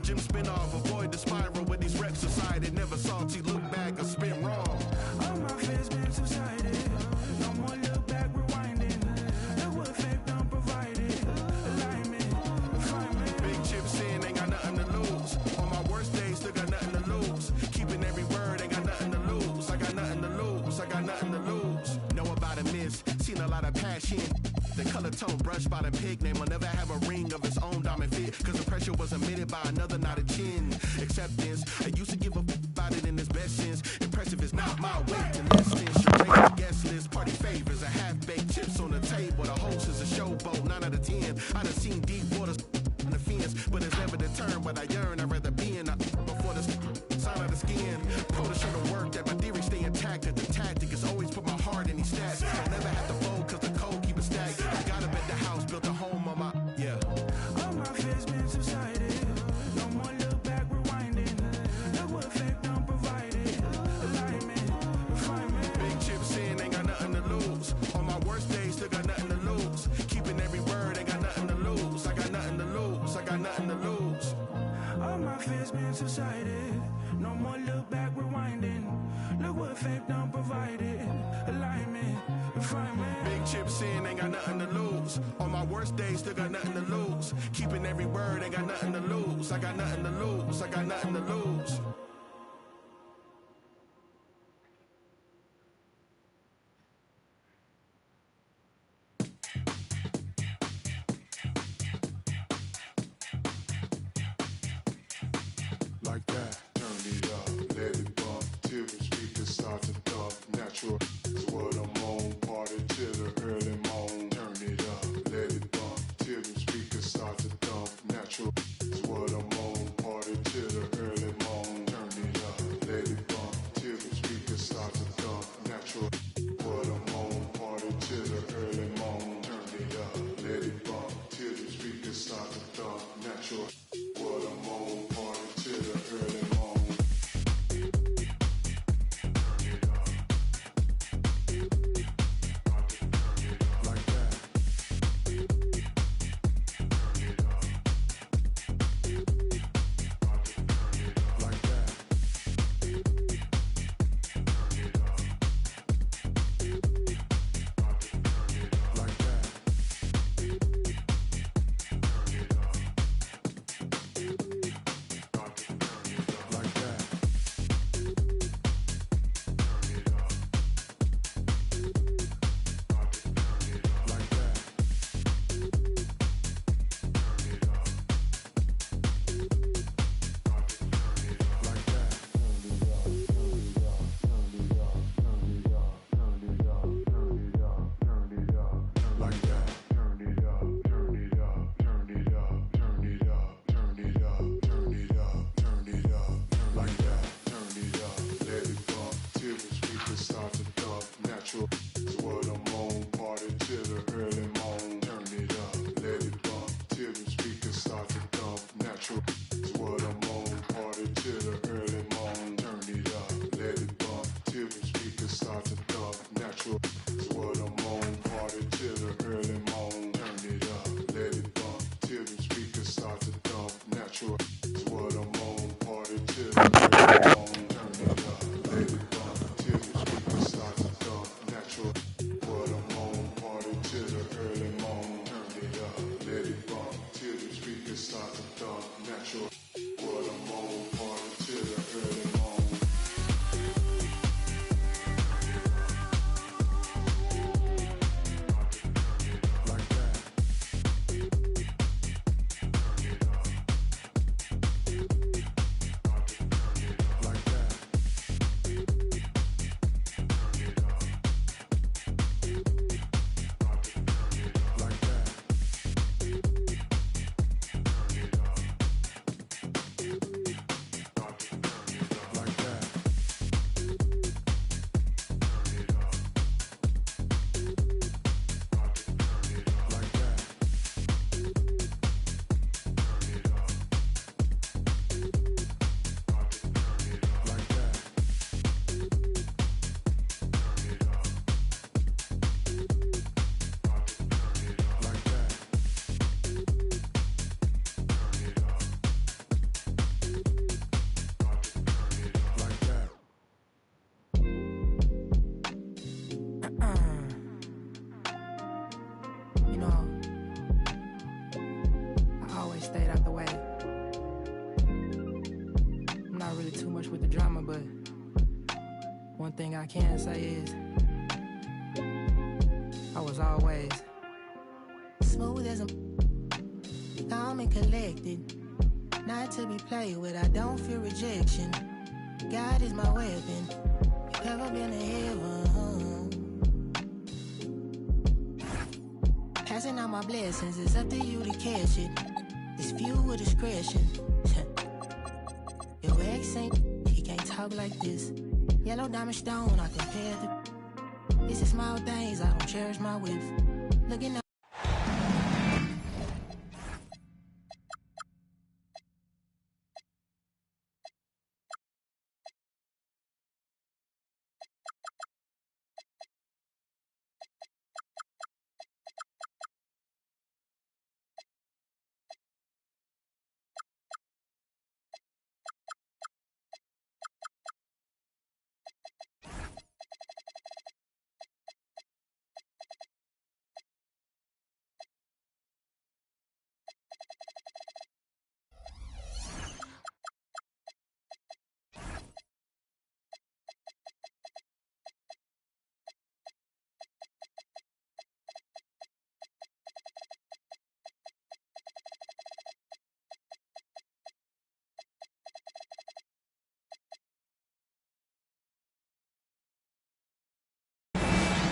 Gym spin off, avoid the spiral with these reps decided. Never salty, look back or spin wrong. All my fears been subsided. No more look back, rewinding. Look what fake done provided. Alignment, refinement. Big chips in, ain't got nothing to lose. On my worst days, still got nothing to lose. Keeping every word, ain't got nothing to lose. I got nothing to lose, I got nothing to lose. Know about a miss, seen a lot of passion. The color tone brushed by the pig name will never have a ring of its own diamond fit. Cause the pressure was emitted by another, not a chin. Acceptance, I used to give a about it in its best sense. Impressive is not my weight to less than charade. The guest list, party favors, a half-baked chips on the table. The host is a showboat, 9 out of 10. I done seen deep waters on the fence, but it's never determined what I yearn. I'd rather be in a before the sign of the skin. Pro to show the work that my theory stay intact. That the tactic is always put my heart in these stats. I'll never have to fold cause the code keep it stacked. I got up at the house, built a home on my, yeah. All my fears been subsided. No more look back, rewinding. Look what fake done provided. Alignment, refinement. Big chips in, ain't got nothing to lose. On my worst days, still got nothing to lose. Keeping every word, ain't got nothing to lose. I got nothing to lose, I got nothing to lose. All my fears been subsided. No more look back, rewinding. Look what fake done provided. Alignment, refinement. Big chips in, ain't got nothing to lose. On my worst days, still got nothing to lose. Keeping every word, ain't got nothing to lose. I got nothing to lose, I got nothing to lose. Like that, turn it up, let it bump till the speakers start to thump. Natural is what I'm on, party till the early morn. Turn it up, let it bump till the speakers start to thump. Natural is what I'm on, party till the early morn. Turn it up, let it bump till the speakers start to thump. Natural, what I'm on, party till the early morn. Turn it up, let it bump till the speakers start to thump. Natural, what I'm on, party till the early morn. Like that. Like that. Like that. Like that. Like that. Like that. Like that. Turn it up, turn it up, turn it up, turn it up, turn it up, turn it up, turn it up. Like that. Turn it up, let it bump till the speakers start to thump. Natural is what I'm on, party till the early morn. Turn it up, let it bump till the speakers start to thump. Natural is what I'm on, party till the early morn. Turn it up, let it bump till the speakers start to thump. Natural is what I'm on, party till the early morn. Turn it up, let it bump till the speakers start to thump. Natural is what I'm on, party till the early morn. Turn it up, let it bump till the speakers start to thump. Natural, what I'm on, party till the early morn. Turn it up, let it bump till the speakers start to thump. Natural, what I'm on, party till the early morn. Like that. Like that. Like that. stayed out the way. I'm not really too much with the drama, but one thing I can say is I was always smooth as a calm and collected, not to be played with. I don't fear rejection. God is my weapon. If ever been to heaven, passing out my blessings, it's up to you to catch it. It's few with discretion. Your ex ain't, he can't talk like this. Yellow diamond stone, I compare to. It's the small things, I don't cherish my whip. Looking up.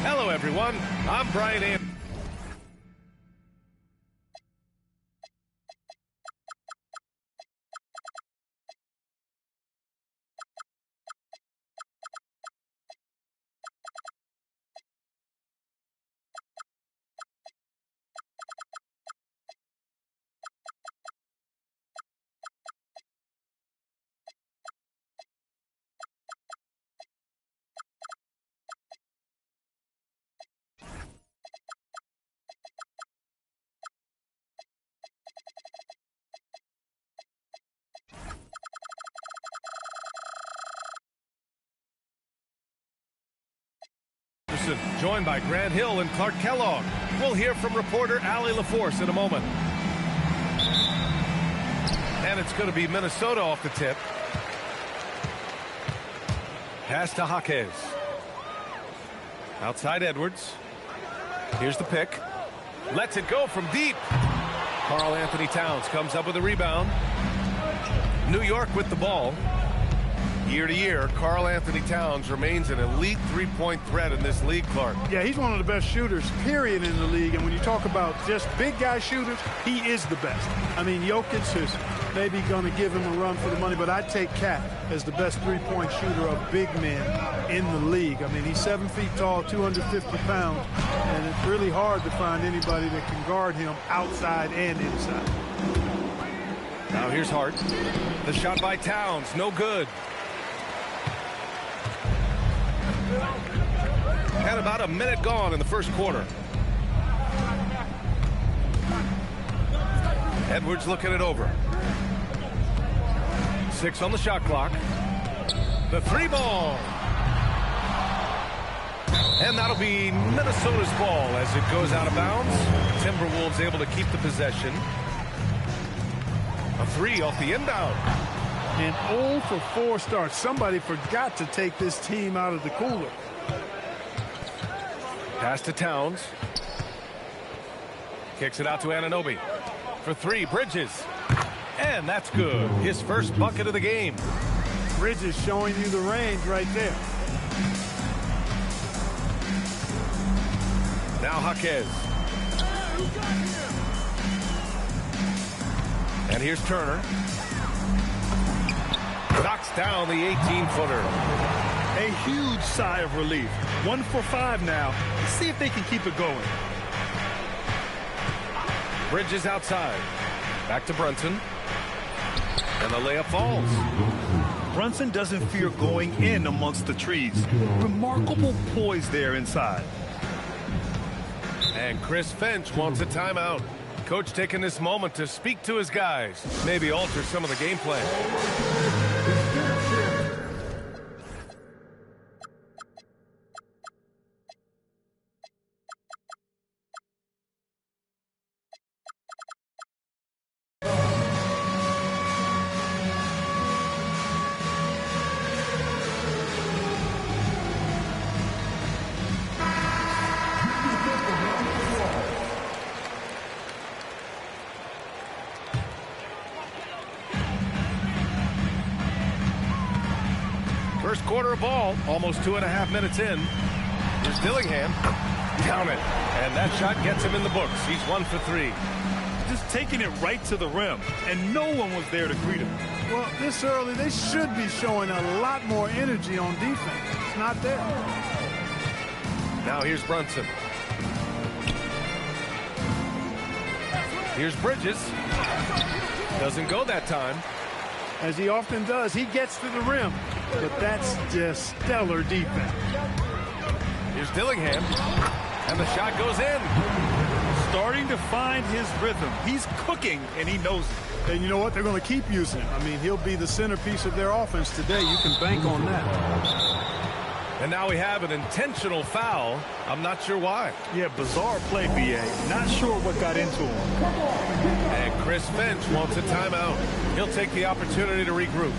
Hello, everyone. I'm Brian Anderson. Joined by Grant Hill and Clark Kellogg. We'll hear from reporter Allie LaForce in a moment. And it's going to be Minnesota off the tip. Pass to Jaquez. Outside Edwards. Here's the pick. Lets it go from deep. Karl Anthony Towns comes up with a rebound. New York with the ball. Year to year, Karl Anthony Towns remains an elite three-point threat in this league, Clark. Yeah, he's one of the best shooters, period, in the league. And when you talk about just big guy shooters, he is the best. I mean, Jokic is maybe going to give him a run for the money, but I'd take Cat as the best three-point shooter of big men in the league. I mean, he's 7 feet tall, 250 pounds, and it's really hard to find anybody that can guard him outside and inside. Now here's Hart. The shot by Towns, no good. And about a minute gone in the first quarter. Edwards looking it over. 6 on the shot clock. The three ball. And that'll be Minnesota's ball as it goes out of bounds. Timberwolves able to keep the possession. A three off the inbound. And 0 for 4 starts. Somebody forgot to take this team out of the cooler. Pass to Towns. Kicks it out to Anunoby. For three, Bridges. And that's good. His first bucket of the game. Bridges showing you the range right there. Now Jaquez. And here's Turner. Knocks down the 18-footer. A huge sigh of relief. 1 for 5 now. Let's see if they can keep it going. Bridges outside. Back to Brunson. And the layup falls. Brunson doesn't fear going in amongst the trees. Remarkable poise there inside. And Chris Finch wants a timeout. Coach taking this moment to speak to his guys. Maybe alter some of the game plan. First quarter of ball, almost 2.5 minutes in. Here's Dillingham. Down it. And that shot gets him in the books. He's 1 for 3. Just taking it right to the rim, and no one was there to greet him. Well, this early, they should be showing a lot more energy on defense. It's not there. Now here's Brunson. Here's Bridges. Doesn't go that time. As he often does, he gets to the rim. But that's just stellar defense. Here's Dillingham. And the shot goes in. Starting to find his rhythm. He's cooking, and he knows it. And you know what? They're going to keep using him. I mean, he'll be the centerpiece of their offense today. You can bank on that. And now we have an intentional foul. I'm not sure why. Yeah, bizarre play, B.A. Not sure what got into him. And Chris Finch wants a timeout. He'll take the opportunity to regroup.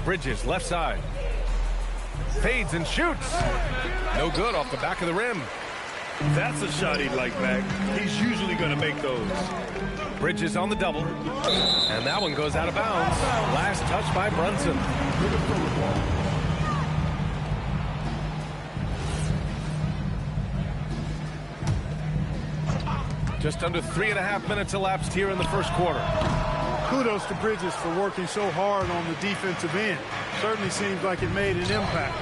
Bridges, left side. Fades and shoots. No good off the back of the rim. That's a shot he'd like back. He's usually going to make those. Bridges on the double. And that one goes out of bounds. Last touch by Brunson. Just under 3.5 minutes elapsed here in the first quarter. Kudos to Bridges for working so hard on the defensive end. Certainly seems like it made an impact.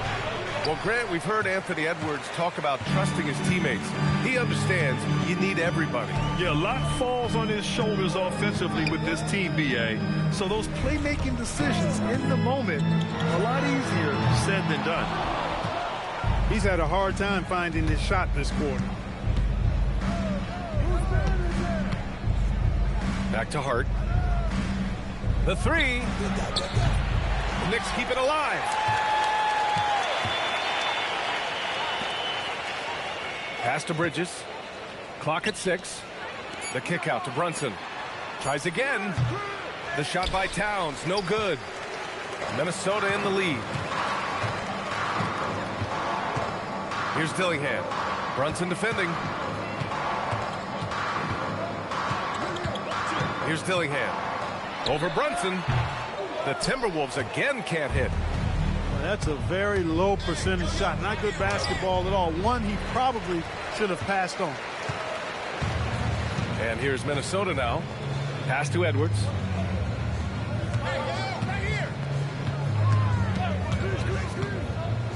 Well, Grant, we've heard Anthony Edwards talk about trusting his teammates. He understands you need everybody. Yeah, a lot falls on his shoulders offensively with this team, B.A. So those playmaking decisions in the moment, a lot easier said than done. He's had a hard time finding his shot this quarter. Back to Hart. The three. The Knicks keep it alive. Pass to Bridges. Clock at 6. The kick out to Brunson. Tries again. The shot by Towns. No good. Minnesota in the lead. Here's Dillingham. Brunson defending. Here's Dillingham. Over Brunson. The Timberwolves again can't hit. That's a very low percentage shot. Not good basketball at all. One he probably should have passed on. And here's Minnesota now. Pass to Edwards.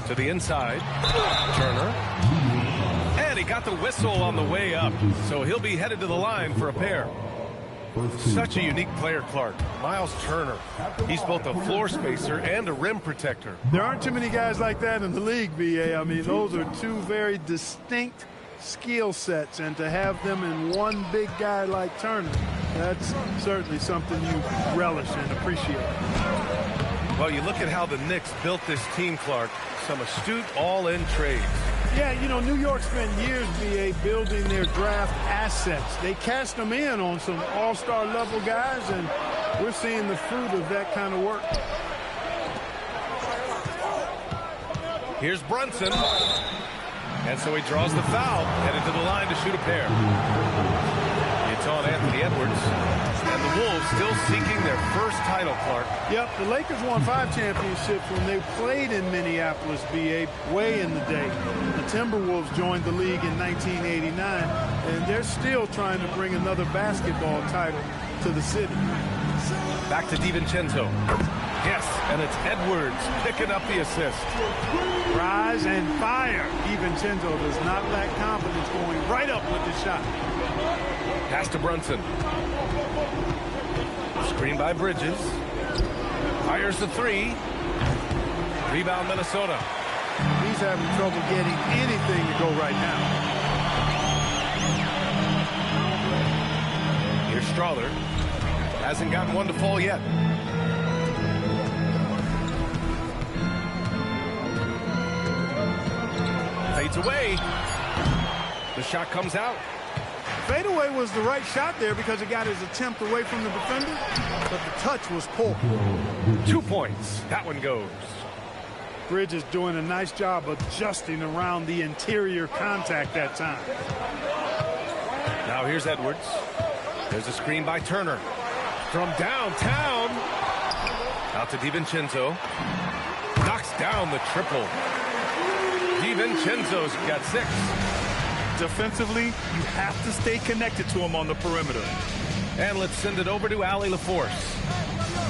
To the inside. Turner. And he got the whistle on the way up. So he'll be headed to the line for a pair. Such a unique player, Clark. Miles Turner. He's both a floor spacer and a rim protector. There aren't too many guys like that in the league, B.A. I mean, those are two very distinct skill sets, and to have them in one big guy like Turner, that's certainly something you relish and appreciate. Well, you look at how the Knicks built this team, Clark. Some astute all-in trades. Yeah, you know, New York spent years, B.A., building their draft assets. They cast them in on some all-star level guys, and we're seeing the fruit of that kind of work. Here's Brunson. And so he draws the foul, headed to the line to shoot a pair. It's on Anthony Edwards. And the Wolves still seeking their first title, Clark. Yep, the Lakers won 5 championships when they played in Minneapolis, BA, way in the day. The Timberwolves joined the league in 1989, and they're still trying to bring another basketball title to the city. Back to DiVincenzo. Yes, and it's Edwards picking up the assist. Rise and fire. DiVincenzo does not lack confidence, going right up with the shot. Pass to Brunson. Screen by Bridges. Fires the 3. Rebound Minnesota. He's having trouble getting anything to go right now. Here's Strawther. Hasn't gotten one to fall yet. Fades away. The shot comes out. Fadeaway was the right shot there because it got his attempt away from the defender, but the touch was poor. 2 points. That one goes. Bridges doing a nice job adjusting around the interior contact that time. Now here's Edwards. There's a screen by Turner. From downtown. Out to DiVincenzo. Knocks down the triple. DiVincenzo's got 6. Defensively, you have to stay connected to him on the perimeter. And let's send it over to Allie LaForce.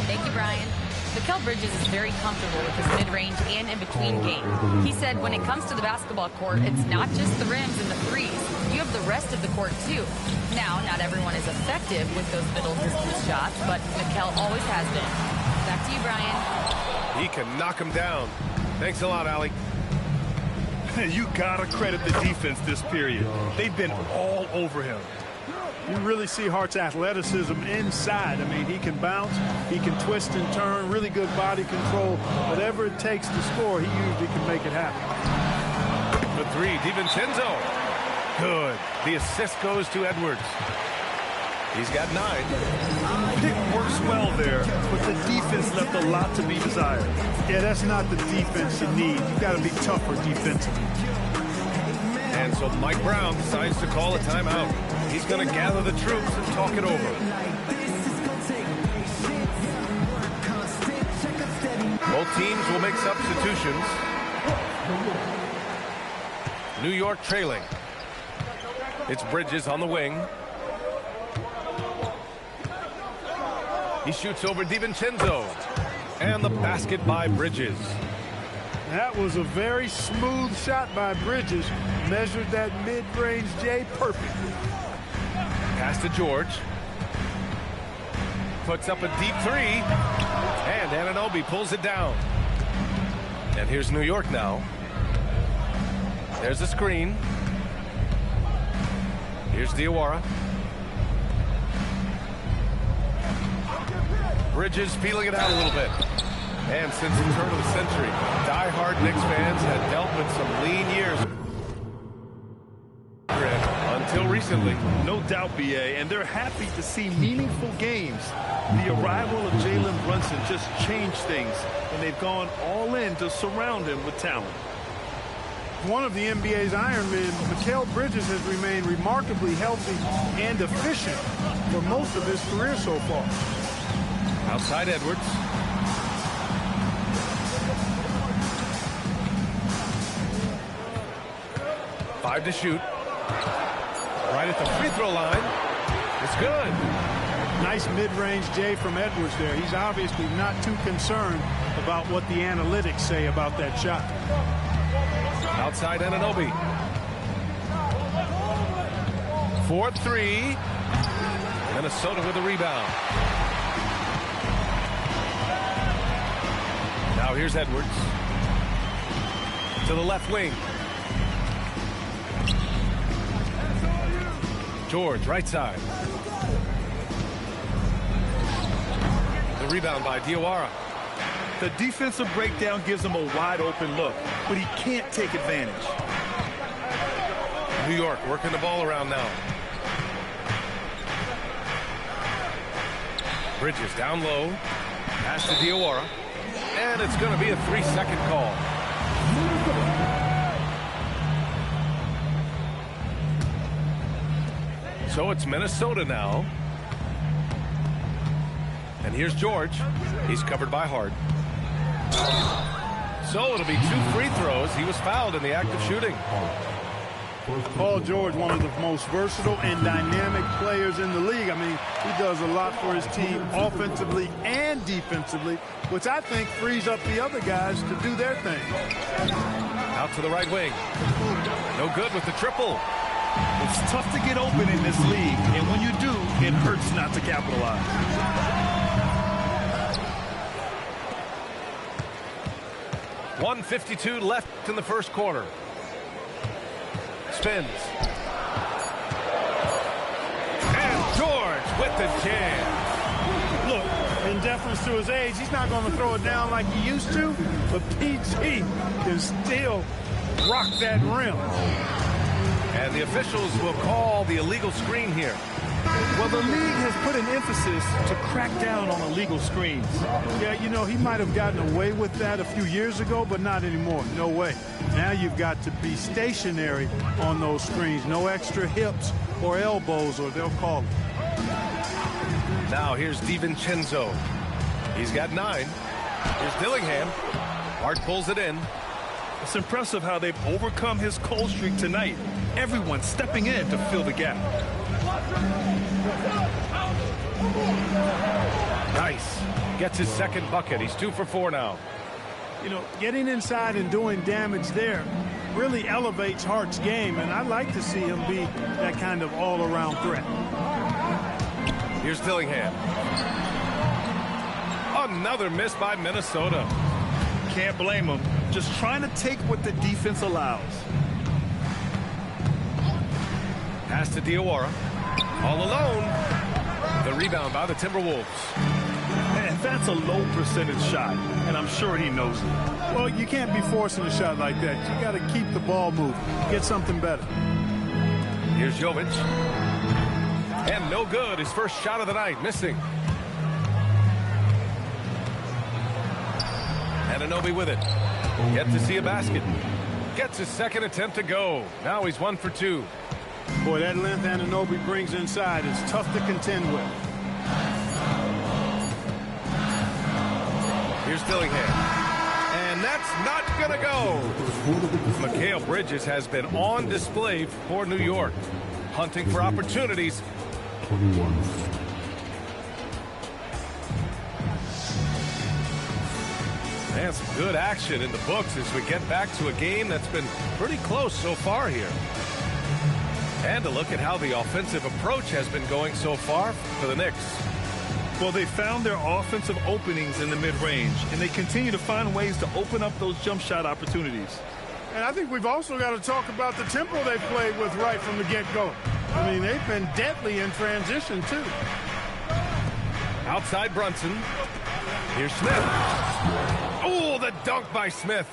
Thank you, Brian. Mikal Bridges is very comfortable with his mid-range and in-between game. He said when it comes to the basketball court, it's not just the rims and the threes. You have the rest of the court, too. Now, not everyone is effective with those middle-distance shots, but Mikal always has been. Back to you, Brian. He can knock him down. Thanks a lot, Allie. You gotta credit the defense this period. They've been all over him. You really see Hart's athleticism inside. I mean, he can bounce, he can twist and turn, really good body control. Whatever it takes to score, he usually can make it happen. The 3, DiVincenzo. Good. The assist goes to Edwards. He's got 9. Pick works well there, but the defense left a lot to be desired. Yeah, that's not the defense you need. You got to be tougher defensively. And so Mike Brown decides to call a timeout. He's going to gather the troops and talk it over. Both teams will make substitutions. New York trailing. It's Bridges on the wing. He shoots over DiVincenzo. And the basket by Bridges. That was a very smooth shot by Bridges. Measured that mid-range J perfectly. Pass to George. Puts up a deep 3. And Anunoby pulls it down. And here's New York now. There's a screen. Here's Diawara. Bridges feeling it out a little bit. And since the turn of the century, die-hard Knicks fans had dealt with some lean years. Until recently. No doubt, BA, and they're happy to see meaningful games. The arrival of Jalen Brunson just changed things, and they've gone all in to surround him with talent. One of the NBA's Iron Men, Mikal Bridges has remained remarkably healthy and efficient for most of his career so far. Outside Edwards. Five to shoot. Right at the free throw line. It's good. Nice mid-range J from Edwards there. He's obviously not too concerned about what the analytics say about that shot. Outside Anunoby. 4-3. Minnesota with a rebound. Now here's Edwards. To the left wing. George, right side. The rebound by Diawara. The defensive breakdown gives him a wide open look, but he can't take advantage. New York working the ball around now. Bridges down low. Pass to Diawara. And it's going to be a 3-second call. So it's Minnesota now. And here's George. He's covered by Hart. So it'll be 2 free throws. He was fouled in the act of shooting. Paul George, one of the most versatile and dynamic players in the league. I mean, he does a lot for his team offensively and defensively, which I think frees up the other guys to do their thing. Out to the right wing. No good with the triple. It's tough to get open in this league, and when you do, it hurts not to capitalize. .152 left in the first quarter. Spins. And George with the jam. Look, in deference to his age, he's not going to throw it down like he used to, but PG can still rock that rim. And the officials will call the illegal screen here. Well, the league has put an emphasis to crack down on illegal screens. Yeah, you know, he might have gotten away with that a few years ago, but not anymore. No way. Now you've got to be stationary on those screens. No extra hips or elbows, or they'll call it. Now here's DiVincenzo. He's got 9. Here's Dillingham. Hart pulls it in. It's impressive how they've overcome his cold streak tonight. Everyone stepping in to fill the gap. Nice. Gets his second bucket. He's 2 for 4 now. You know, getting inside and doing damage there really elevates Hart's game, and I'd like to see him be that kind of all-around threat. Here's Dillingham. Another miss by Minnesota. Can't blame him. Just trying to take what the defense allows. Pass to Diawara. All alone. The rebound by the Timberwolves. And that's a low percentage shot, and I'm sure he knows it. Well, you can't be forcing a shot like that. You got to keep the ball moving. Get something better. Here's Jovic. And no good. His first shot of the night. Missing. Anunoby with it. Yet to see a basket. Gets his second attempt to go. Now he's 1 for 2. Boy, that length Anunoby brings inside is tough to contend with. Here's Dillingham. And that's not going to go. Mikal Bridges has been on display for New York. Hunting for opportunities. 21. Man, some good action in the books as we get back to a game that's been pretty close so far here. And to look at how the offensive approach has been going so far for the Knicks. Well, they found their offensive openings in the mid-range, and they continue to find ways to open up those jump shot opportunities. And I think we've also got to talk about the tempo they played with right from the get-go. I mean, they've been deadly in transition, too. Outside Brunson. Here's Smith. Oh, the dunk by Smith.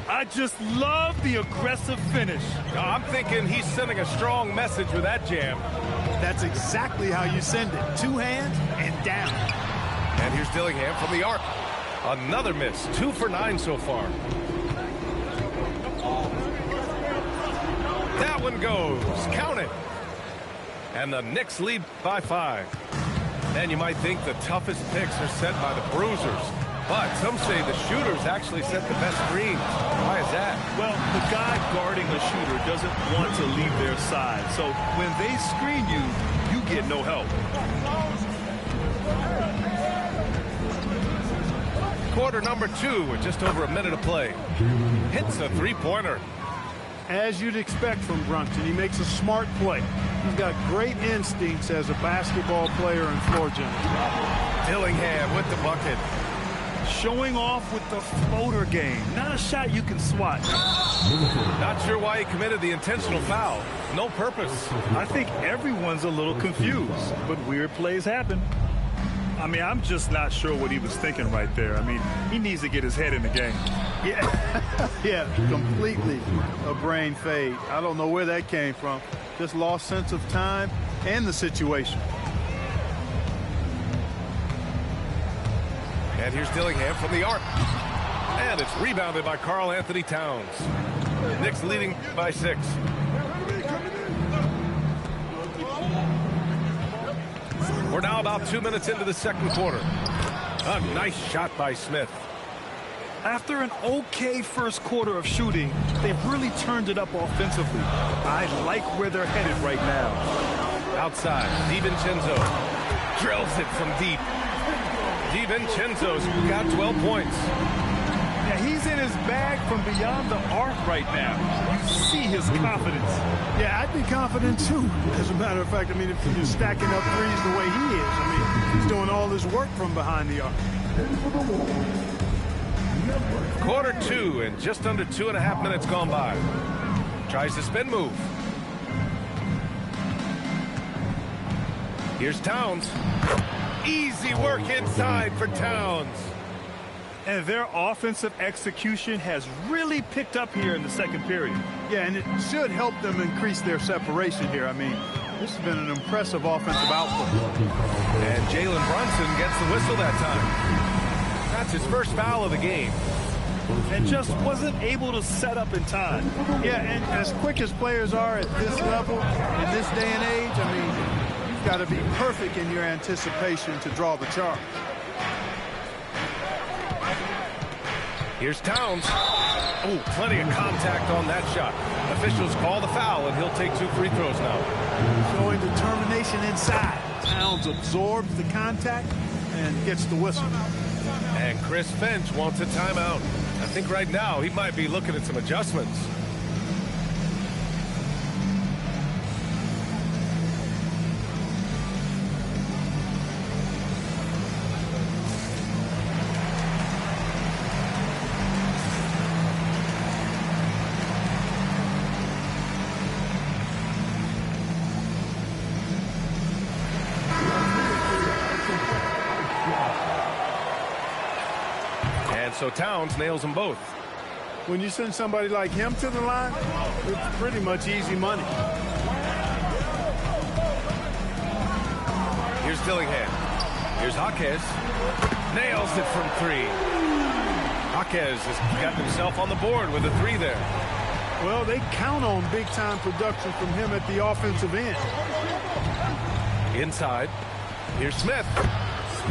I just love the aggressive finish. I'm thinking he's sending a strong message with that jam. That's exactly how you send it. 2 hands and down. And here's Dillingham from the arc. Another miss. 2 for 9 so far. That one goes. Count it. And the Knicks lead by 5. And you might think the toughest picks are set by the bruisers. But some say the shooters actually set the best screens. Why is that? Well, the guy guarding a shooter doesn't want to leave their side. So when they screen you, you get no help. Quarter number 2 with just over a minute to play. Hits a 3-pointer. As you'd expect from Brunson, he makes a smart play. He's got great instincts as a basketball player and floor general. Dillingham with the bucket. Showing off with the floater game. Not a shot you can swat. Not sure why he committed the intentional foul. No purpose. I think everyone's a little confused, but weird plays happen. I mean, I'm just not sure what he was thinking right there. I mean, he needs to get his head in the game. Yeah, completely a brain fade. I don't know where that came from. Just lost sense of time and the situation. And here's Dillingham from the arc. And it's rebounded by Karl-Anthony Towns. Knicks leading by 6. We're now about 2 minutes into the second quarter. A nice shot by Smith. After an okay first quarter of shooting, they've really turned it up offensively. I like where they're headed right now. Outside, DiVincenzo drills it from deep. DiVincenzo's got 12 points. Yeah, he's in his bag from beyond the arc right now. You see his confidence. Yeah, I'd be confident too. As a matter of fact, I mean, if he's stacking up threes the way he is, I mean, he's doing all his work from behind the arc. Quarter 2 and just under 2.5 minutes gone by. Tries the spin move. Here's Towns. Easy work inside for Towns. And their offensive execution has really picked up here in the second period. Yeah, and it should help them increase their separation here. I mean, this has been an impressive offensive output. And Jalen Brunson gets the whistle that time. That's his first foul of the game. And just wasn't able to set up in time. Yeah, and as quick as players are at this level, in this day and age, I mean, you've got to be perfect in your anticipation to draw the charge. Here's Towns. Oh, plenty of contact on that shot. Officials call the foul, and he'll take 2 free throws now. Showing determination inside. Towns absorbs the contact and gets the whistle. And Chris Finch wants a timeout. I think right now he might be looking at some adjustments. So Towns nails them both. When you send somebody like him to the line, it's pretty much easy money. Here's Dillingham. Here's Jaquez. Nails it from 3. Jaquez has got himself on the board with a 3 there. Well, they count on big-time production from him at the offensive end. Inside. Here's Smith.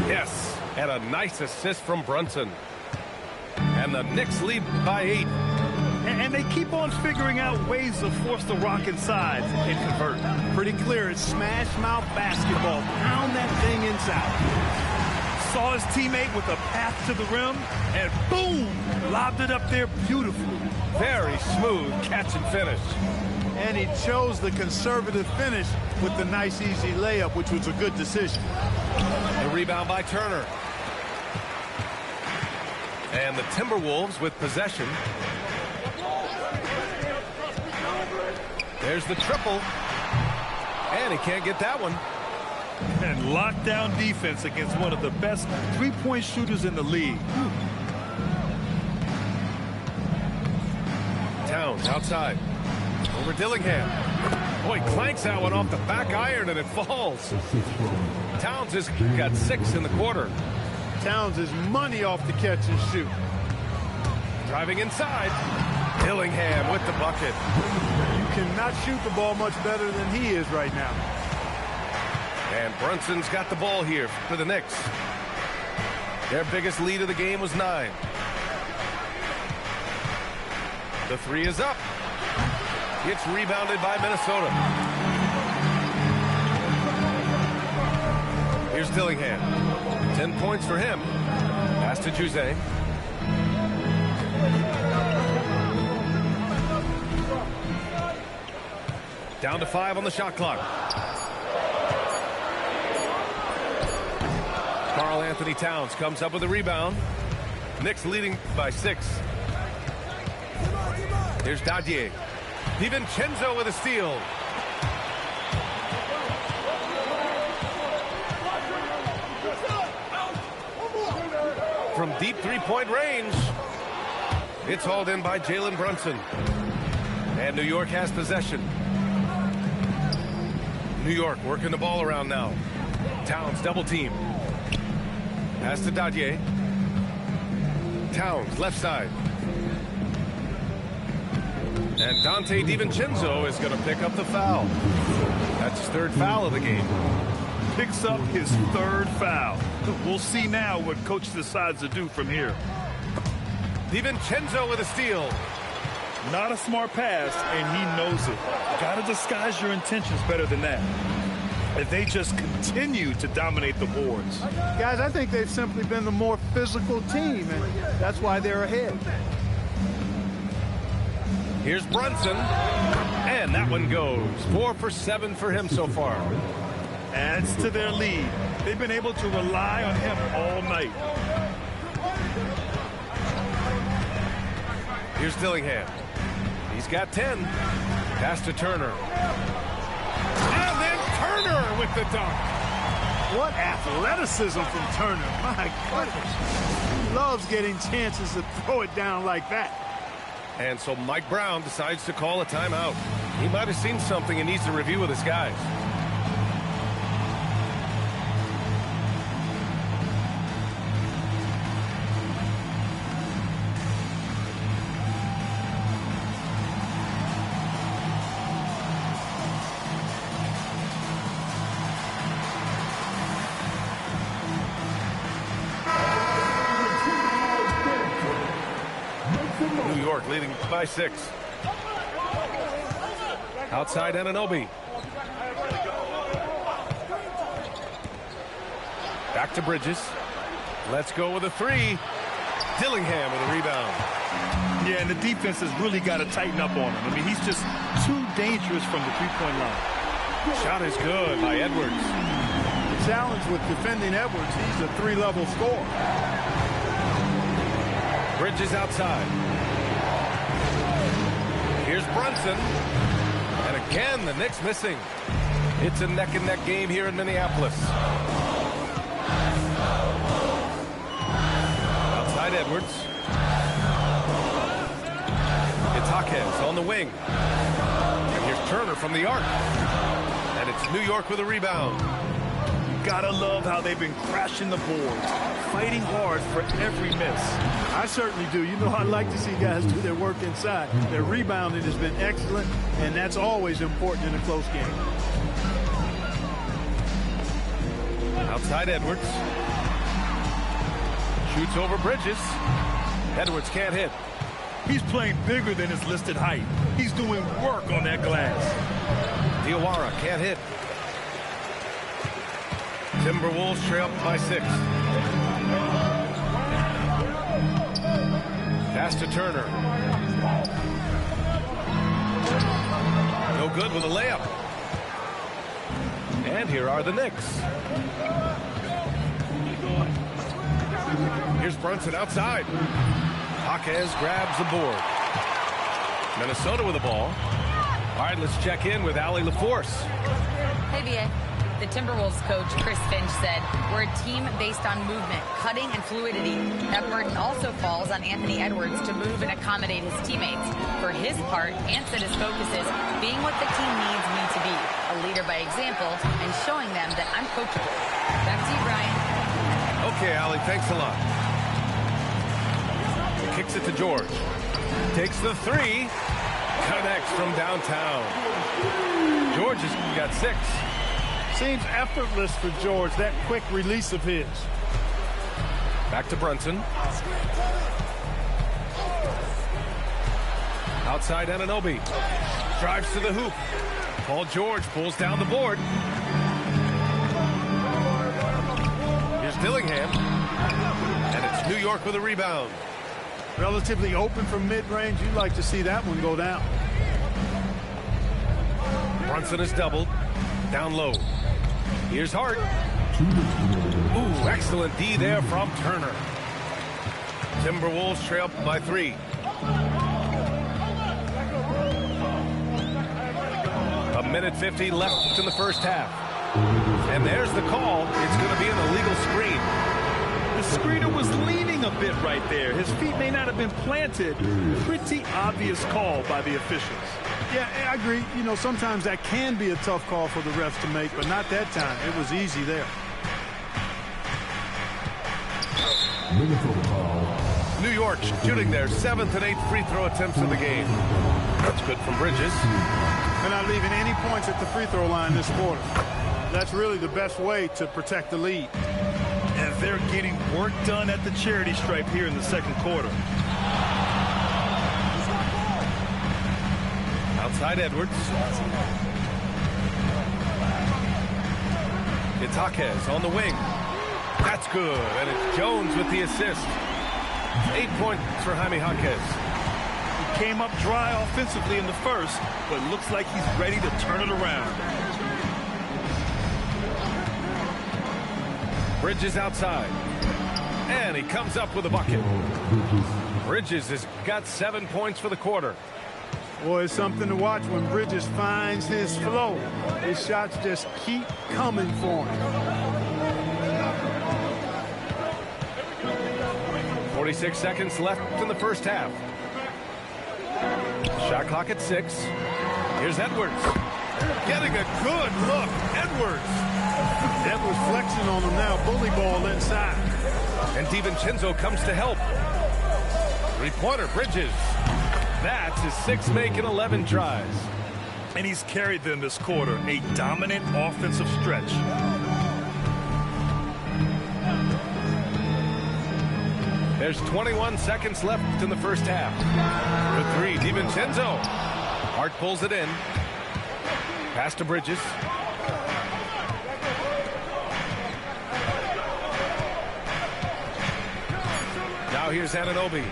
Yes, and a nice assist from Brunson. And the Knicks lead by 8. And they keep on figuring out ways to force the rock inside and convert. Pretty clear. It's smash mouth basketball. Pound that thing inside. Saw his teammate with a path to the rim, and boom, lobbed it up there beautifully. Very smooth catch and finish. And he chose the conservative finish with the nice, easy layup, which was a good decision. The rebound by Turner. And the Timberwolves with possession. There's the triple. And he can't get that one. And lockdown defense against one of the best three-point shooters in the league. Towns outside. Over Dillingham. Boy, clanks that one off the back iron and it falls. Towns has got 6 in the quarter. Towns is money off the catch and shoot. Driving inside. Dillingham with the bucket. You cannot shoot the ball much better than he is right now. And Brunson's got the ball here for the Knicks. Their biggest lead of the game was 9. The 3 is up. It's rebounded by Minnesota. Here's Dillingham. 10 points for him. Pass to Jose. Down to 5 on the shot clock. Karl Anthony Towns comes up with a rebound. Knicks leading by 6. Here's Dadier. DiVincenzo with a steal. From deep three-point range, it's hauled in by Jalen Brunson. And New York has possession. New York working the ball around now. Towns double team. Pass to Dadier. Towns left side. And Donte DiVincenzo is going to pick up the foul. That's his 3rd foul of the game. picks up his third foul. We'll see now what coach decides to do from here. DiVincenzo with a steal. Not a smart pass, and he knows it. Got to disguise your intentions better than that. And they just continue to dominate the boards. Guys, I think they've simply been the more physical team, and that's why they're ahead. Here's Brunson, and that one goes. 4 for 7 for him so far. Adds to their lead. They've been able to rely on him all night. Here's Dillingham. He's got 10. Pass to Turner. And then Turner with the dunk. What athleticism from Turner. My goodness. He loves getting chances to throw it down like that. And so Mike Brown decides to call a timeout. He might have seen something and needs to review with his guys. New York leading by 6. Outside Anunoby. Back to Bridges. Let's go with a 3. Dillingham with a rebound. Yeah, and the defense has really got to tighten up on him. I mean, he's just too dangerous from the three-point line. Shot is good by Edwards. The challenge with defending Edwards, he's a 3-level scorer. Bridges outside. Here's Brunson. And again, the Knicks missing. It's a neck-and-neck game here in Minneapolis. Outside Edwards. It's Hawkins on the wing. And here's Turner from the arc. And it's New York with a rebound. You gotta love how they've been crashing the boards, fighting hard for every miss. I certainly do. You know, I like to see guys do their work inside. Their rebounding has been excellent, and that's always important in a close game. Outside Edwards. Shoots over Bridges. Edwards can't hit. He's playing bigger than his listed height. He's doing work on that glass. Diawara can't hit. Timberwolves trail by 6. Pass to Turner. No good with a layup. And here are the Knicks. Here's Brunson outside. Hawkins grabs the board. Minnesota with the ball. All right, let's check in with Allie LaForce. Hey, B.A. The Timberwolves coach, Chris Finch, said, we're a team based on movement, cutting, and fluidity. That burden also falls on Anthony Edwards to move and accommodate his teammates. For his part, Ant said his focus is being what the team needs me to be, a leader by example, and showing them that I'm coachable. Back to you, Brian. Okay, Allie, thanks a lot. Kicks it to George. Takes the 3. Connects from downtown. George has got 6. Seems effortless for George, that quick release of his. Back to Brunson. Outside Anunoby. Drives to the hoop. Paul George pulls down the board. Here's Dillingham. And it's New York with a rebound. Relatively open from mid-range. You'd like to see that one go down. Brunson is doubled. Down low. Here's Hart. Ooh, excellent D there from Turner. Timberwolves trail by 3. A minute 50 left in the first half. And there's the call. It's going to be an illegal screen. The screener was leaning a bit right there. His feet may not have been planted. Pretty obvious call by the officials. Yeah, I agree. You know, sometimes that can be a tough call for the refs to make, but not that time. It was easy there. New York shooting their 7th and 8th free throw attempts of the game. That's good from Bridges. They're not leaving any points at the free throw line this quarter. That's really the best way to protect the lead. And they're getting work done at the charity stripe here in the second quarter. Outside Edwards. Itakes on the wing. That's good. And it's Jones with the assist. 8 points for Jaime Jaquez. He came up dry offensively in the first, but looks like he's ready to turn it around. Bridges outside. And he comes up with a bucket. Bridges has got 7 points for the quarter. Boy, it's something to watch when Bridges finds his flow. His shots just keep coming for him. 46 seconds left in the first half. Shot clock at 6. Here's Edwards. Getting a good look. Edwards flexing on him now. Bully ball inside. And DiVincenzo comes to help. Three-pointer, Bridges. That's his 6th make in 11 tries. And he's carried them this quarter. A dominant offensive stretch. There's 21 seconds left in the first half. The three, DiVincenzo. Hart pulls it in. Pass to Bridges. Now here's Anunoby.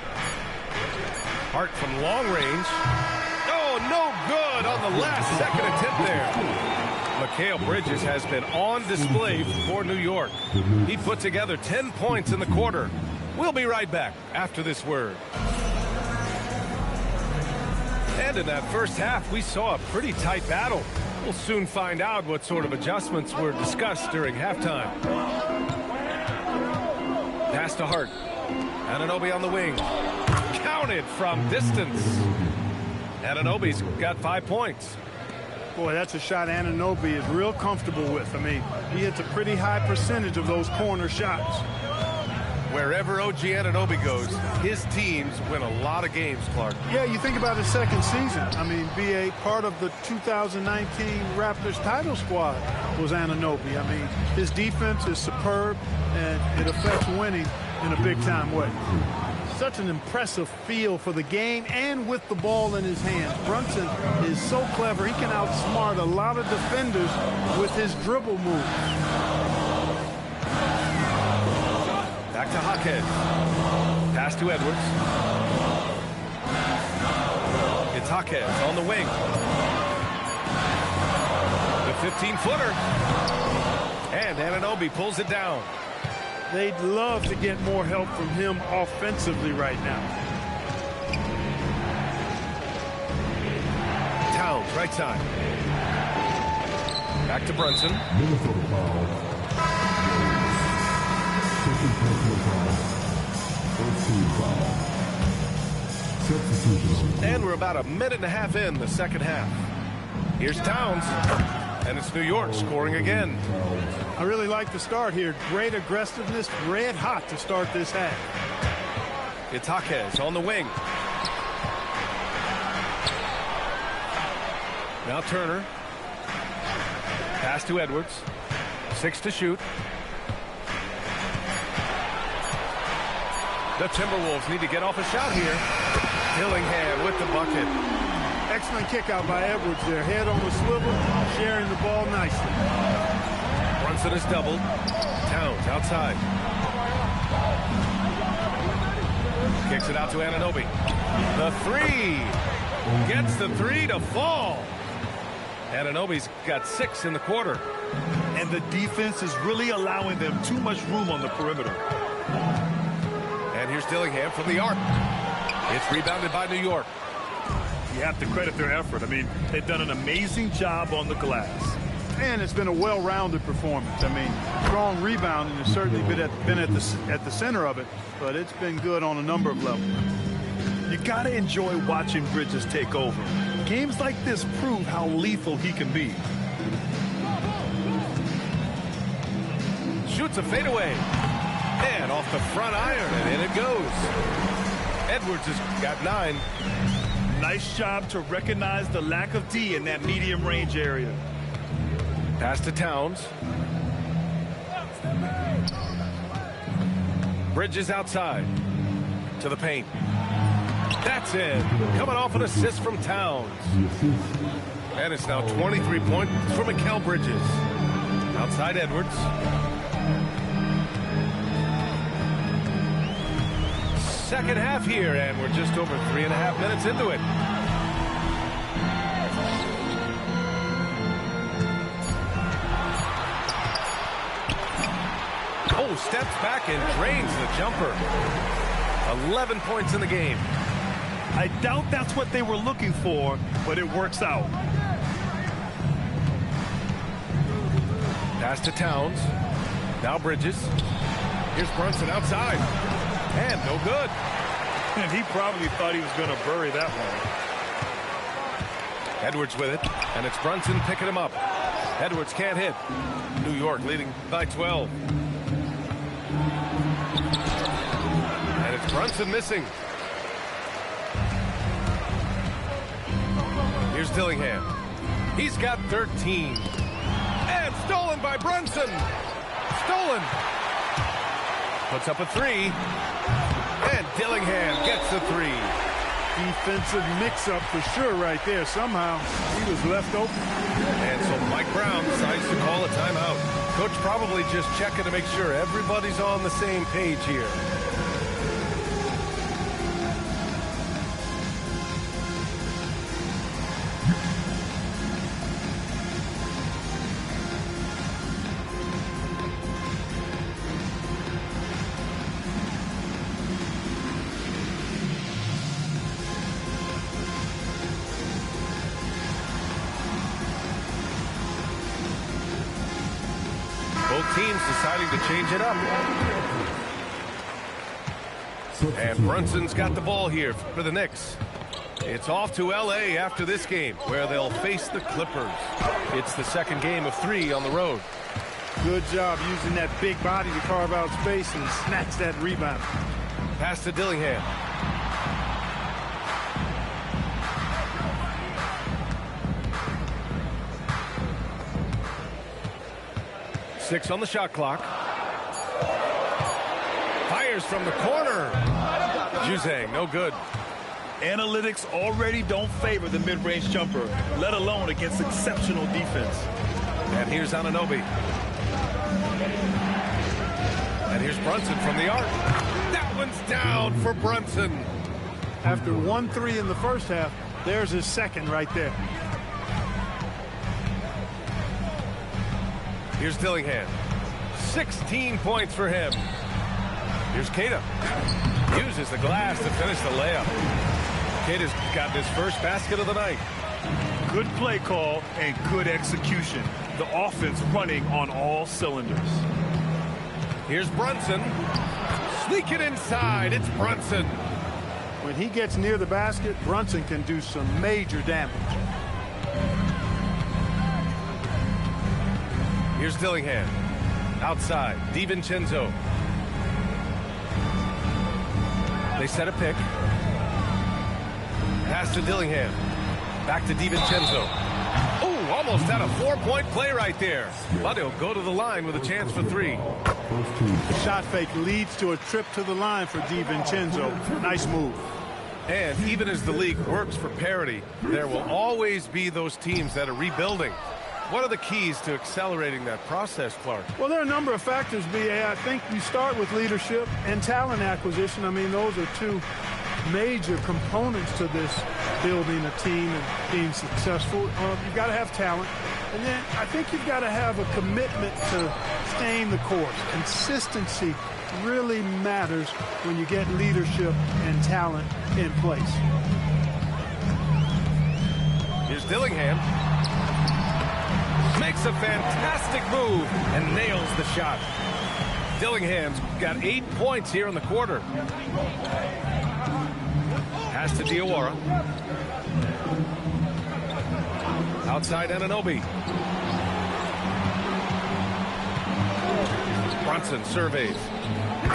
Hart from long range. Oh, no good on the last second attempt there. Mikal Bridges has been on display for New York. He put together 10 points in the quarter. We'll be right back after this word. And in that first half, we saw a pretty tight battle. We'll soon find out what sort of adjustments were discussed during halftime. Pass to Hart. Anunoby on the wing. Counted from distance. Anunoby's got 5 points. Boy, that's a shot Anunoby is real comfortable with. I mean, he hits a pretty high percentage of those corner shots. Wherever OG Anunoby goes, his teams win a lot of games, Clark. Yeah, you think about his second season. I mean, be a part of the 2019 Raptors title squad was Anunoby. I mean, his defense is superb, and it affects winning in a big-time way. Such an impressive feel for the game and with the ball in his hands. Brunson is so clever. He can outsmart a lot of defenders with his dribble move. Back to Jaquez. Pass to Edwards. It's Jaquez on the wing. The 15-footer. And Anunoby pulls it down. They'd love to get more help from him offensively right now. Towns, right side. Back to Brunson. And we're about a minute and a half in the second half. Here's Towns. And it's New York scoring again. I really like the start here. Great aggressiveness, red hot to start this half. It's Jaquez on the wing. Now Turner. Pass to Edwards. 6 to shoot. The Timberwolves need to get off a shot here. Dillingham with the bucket. Excellent kick out by Edwards there. Head on the swivel, sharing the ball nicely. Brunson is doubled. Towns outside. Kicks it out to Anunoby. The three. Gets the three to fall. Anunoby's got 6 in the quarter. And the defense is really allowing them too much room on the perimeter. And here's Dillingham from the arc. It's rebounded by New York. You have to credit their effort. I mean, they've done an amazing job on the glass. And it's been a well-rounded performance. I mean, strong rebounding has certainly been at the center of it, but it's been good on a number of levels. You got to enjoy watching Bridges take over. Games like this prove how lethal he can be. Shoots a fadeaway. And off the front iron, and in it goes. Edwards has got 9. Nice job to recognize the lack of D in that medium range area. Pass to Towns. Bridges outside. To the paint. That's in. Coming off an assist from Towns. And it's now 23 points for Mikal Bridges. Outside Edwards. Second half here, and we're just over 3.5 minutes into it. Oh, steps back and drains the jumper. 11 points in the game. I doubt that's what they were looking for, but it works out. Pass to Towns. Now Bridges. Here's Brunson outside. And no good. And he probably thought he was going to bury that one. Edwards with it. And it's Brunson picking him up. Edwards can't hit. New York leading by 12. And it's Brunson missing. Here's Dillingham. He's got 13. And stolen by Brunson. Stolen. Puts up a three. And Dillingham gets the three. Defensive mix-up for sure right there. Somehow he was left open. And so Mike Brown decides to call a timeout. Coach probably just checking to make sure everybody's on the same page here. Both teams deciding to change it up. And Brunson's got the ball here for the Knicks. It's off to L.A. after this game, where they'll face the Clippers. It's the second game of 3 on the road. Good job using that big body to carve out space and snatch that rebound. Pass to Dillingham. Six on the shot clock. Fires from the corner. Juzang, no good. Analytics already don't favor the mid-range jumper, let alone against exceptional defense. And here's Anunoby. And here's Brunson from the arc. That one's down for Brunson. After 1-3 in the first half, there's his second right there. Here's Dillingham. 16 points for him. Here's Queta. Uses the glass to finish the layup. Queta's got his first basket of the night. Good play call and good execution. The offense running on all cylinders. Here's Brunson. Sneak it inside. It's Brunson. When he gets near the basket, Brunson can do some major damage. Here's Dillingham. Outside. DiVincenzo. They set a pick. Pass to Dillingham. Back to DiVincenzo. Oh, almost had a 4-point play right there. But he'll go to the line with a chance for 3. The shot fake leads to a trip to the line for DiVincenzo. Nice move. And even as the league works for parity, there will always be those teams that are rebuilding. What are the keys to accelerating that process, Clark? Well, there are a number of factors, B.A. I think you start with leadership and talent acquisition. I mean, those are two major components to this building a team and being successful. You've got to have talent. And then I think you've got to have a commitment to staying the course. Consistency really matters when you get leadership and talent in place. Here's Dillingham. Makes a fantastic move and nails the shot. Dillingham's got 8 points here in the quarter. Pass to Diawara. Outside Anunoby. Brunson surveys.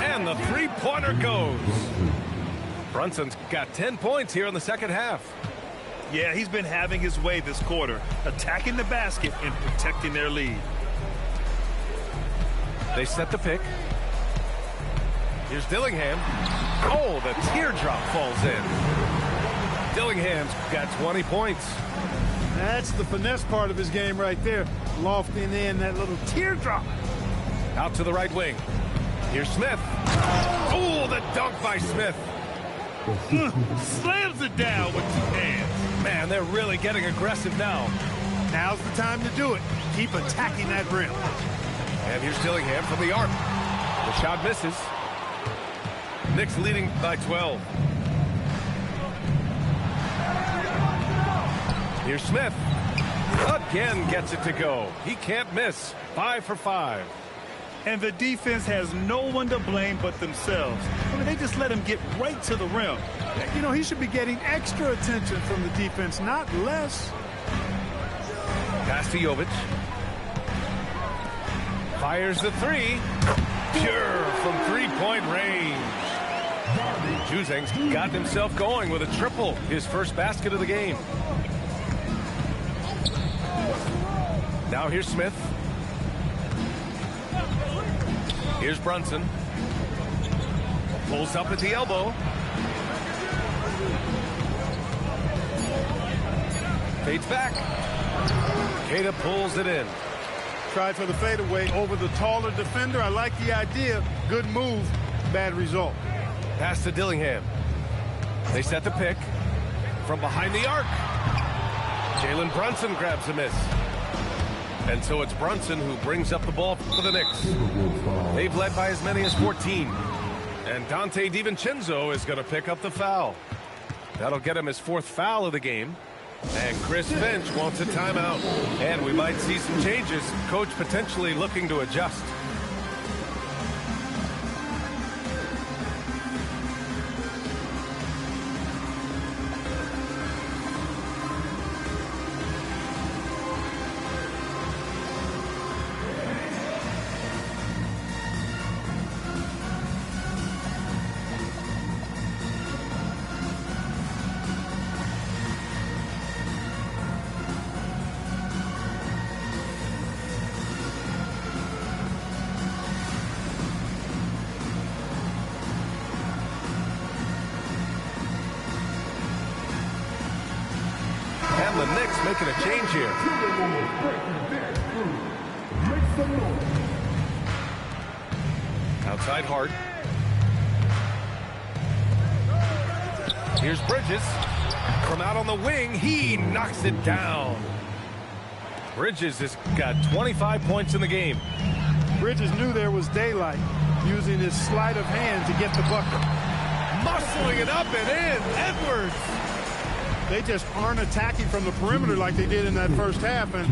And the three-pointer goes. Brunson's got 10 points here in the second half. Yeah, he's been having his way this quarter, attacking the basket and protecting their lead. They set the pick. Here's Dillingham. Oh, the teardrop falls in. Dillingham's got 20 points. That's the finesse part of his game right there. Lofting in that little teardrop. Out to the right wing. Here's Smith. Oh, the dunk by Smith. Slams it down with 2 hands. Man, they're really getting aggressive now. Now's the time to do it. Keep attacking that rim. And here's Dillingham from the arc. The shot misses. Knicks leading by 12. Here's Smith. Again gets it to go. He can't miss. 5 for 5. And the defense has no one to blame but themselves. I mean, they just let him get right to the rim. You know, he should be getting extra attention from the defense, not less. Pass to Jovic. Fires the 3. Pure from three-point range. Juzang's got himself going with a triple. His first basket of the game. Now here's Smith. Here's Brunson. Pulls up at the elbow. Fades back. Queta pulls it in. Tried for the fadeaway over the taller defender. I like the idea. Good move. Bad result. Pass to Dillingham. They set the pick. From behind the arc. Jalen Brunson grabs a miss. And so it's Brunson who brings up the ball for the Knicks. They've led by as many as 14. And Dante DiVincenzo is going to pick up the foul. That'll get him his 4th foul of the game. And Chris Finch wants a timeout. And we might see some changes. Coach potentially looking to adjust. The Knicks making a change here. Outside Hart. Here's Bridges. From out on the wing, he knocks it down. Bridges has got 25 points in the game. Bridges knew there was daylight, using his sleight of hand to get the bucket. Muscling it up and in. Edwards. They just aren't attacking from the perimeter like they did in that first half, and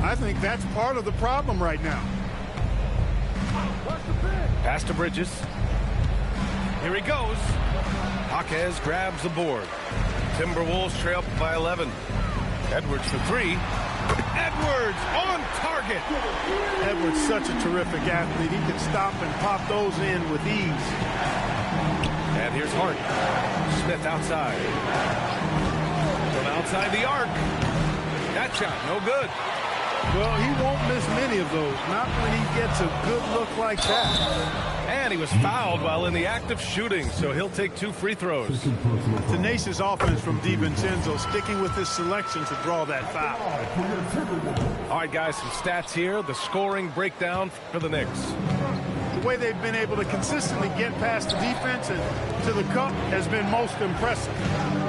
I think that's part of the problem right now. Pass to Bridges. Here he goes. Jaquez grabs the board. Timberwolves trail by 11. Edwards for 3. Edwards on target. Edwards such a terrific athlete. He can stop and pop those in with ease. And here's Hart. Smith outside. Outside the arc. That shot, no good. Well, he won't miss many of those. Not when he gets a good look like that. And he was fouled while in the act of shooting, so he'll take 2 free throws. Tenacious offense from DiVincenzo, sticking with his selection to draw that foul. All right, guys, some stats here. The scoring breakdown for the Knicks. The way they've been able to consistently get past the defense and to the cup has been most impressive.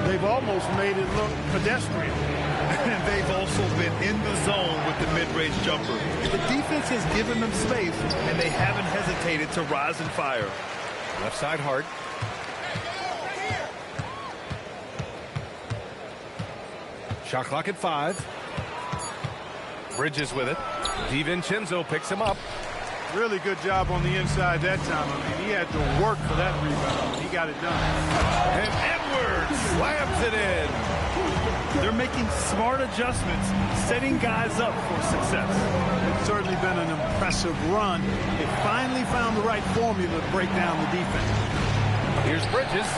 They've almost made it look pedestrian. And they've also been in the zone with the mid-range jumper. The defense has given them space, and they haven't hesitated to rise and fire. Left side Hart. Shot clock at 5. Bridges with it. DiVincenzo picks him up. Really good job on the inside that time. I mean, he had to work for that rebound. He got it done. And Edwards slams it in. They're making smart adjustments, setting guys up for success. It's certainly been an impressive run. They finally found the right formula to break down the defense. Here's Bridges.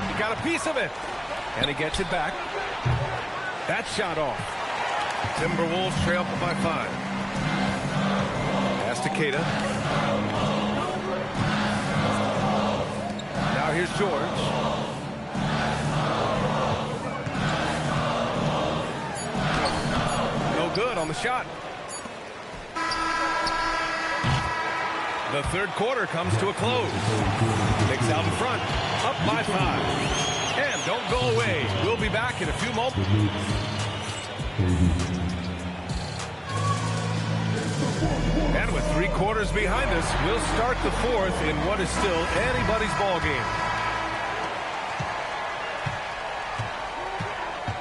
He got a piece of it. And he gets it back. That shot off. Timberwolves trail up by 5. Pass to Queta. Now here's George. No good on the shot. The third quarter comes to a close. Knicks out in front, up by 5. And don't go away. We'll be back in a few moments. And with 3 quarters behind us, we'll start the fourth in what is still anybody's ball game.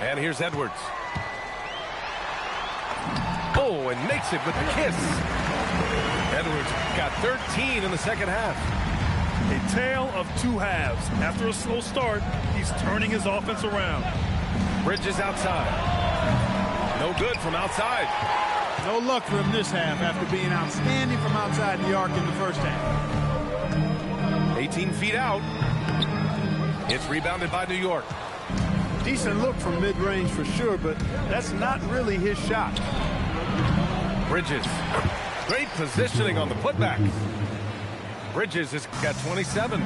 And here's Edwards. Oh, and makes it with the kiss. Edwards got 13 in the second half. A tale of 2 halves. After a slow start, he's turning his offense around. Bridges outside. No good from outside. No luck for him this half after being outstanding from outside the arc in the first half. 18 feet out. It's rebounded by New York. Decent look from mid-range for sure, but that's not really his shot. Bridges. Great positioning on the putback. Bridges has got 27.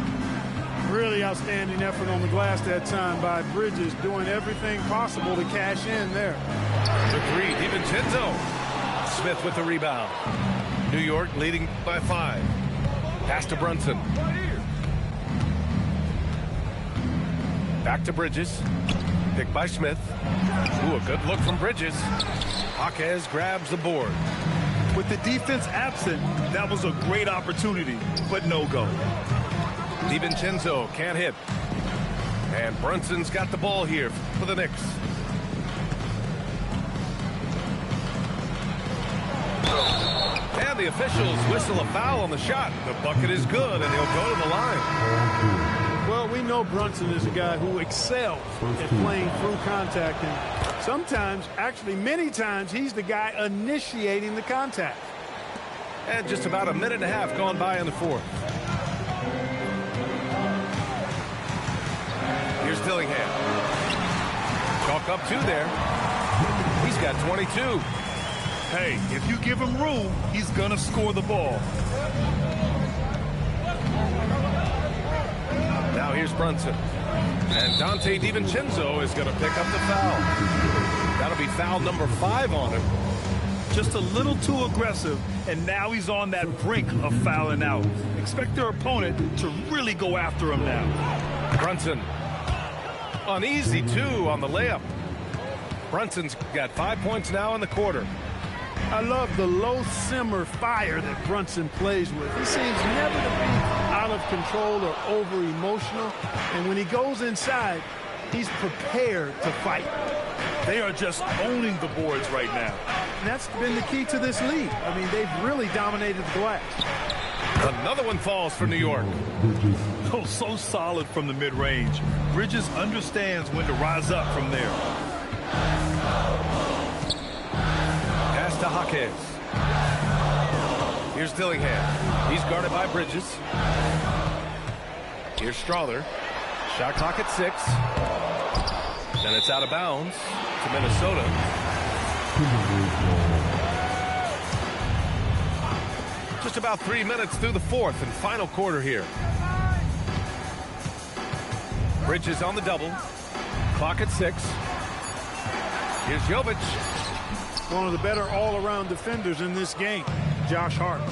Really outstanding effort on the glass that time by Bridges, doing everything possible to cash in there. The 3, DiVincenzo. Smith with the rebound. New York leading by 5. Pass to Brunson. Back to Bridges. Picked by Smith. Ooh, a good look from Bridges. Jaquez grabs the board. With the defense absent, that was a great opportunity, but no go. DiVincenzo can't hit. And Brunson's got the ball here for the Knicks. And the officials whistle a foul on the shot. The bucket is good, and he'll go to the line. Well, we know Brunson is a guy who excels at playing through contact, and sometimes, actually many times, he's the guy initiating the contact. And just about a minute and a half gone by in the fourth. Here's Dillingham. Chalk up 2 there. He's got 22. Hey, if you give him room, he's going to score the ball. Now here's Brunson. And Dante DiVincenzo is going to pick up the foul. That'll be foul number 5 on him. Just a little too aggressive, and now he's on that brink of fouling out. Expect their opponent to really go after him now. Brunson. Uneasy, too, on the layup. Brunson's got 5 points now in the quarter. I love the low simmer fire that Brunson plays with. He seems never to be out of control or over emotional. And when he goes inside, he's prepared to fight. They are just owning the boards right now. And that's been the key to this league. I mean, they've really dominated the glass. Another one falls for New York. Oh, so solid from the mid-range. Bridges understands when to rise up from there. Pass to Jaquez. Here's Dillingham. He's guarded by Bridges. Here's Strawther. Shot clock at 6. Then it's out of bounds to Minnesota. Just about 3 minutes through the fourth and final quarter here. Bridges on the double. Clock at 6. Here's Jovic. One of the better all-around defenders in this game, Josh Hart.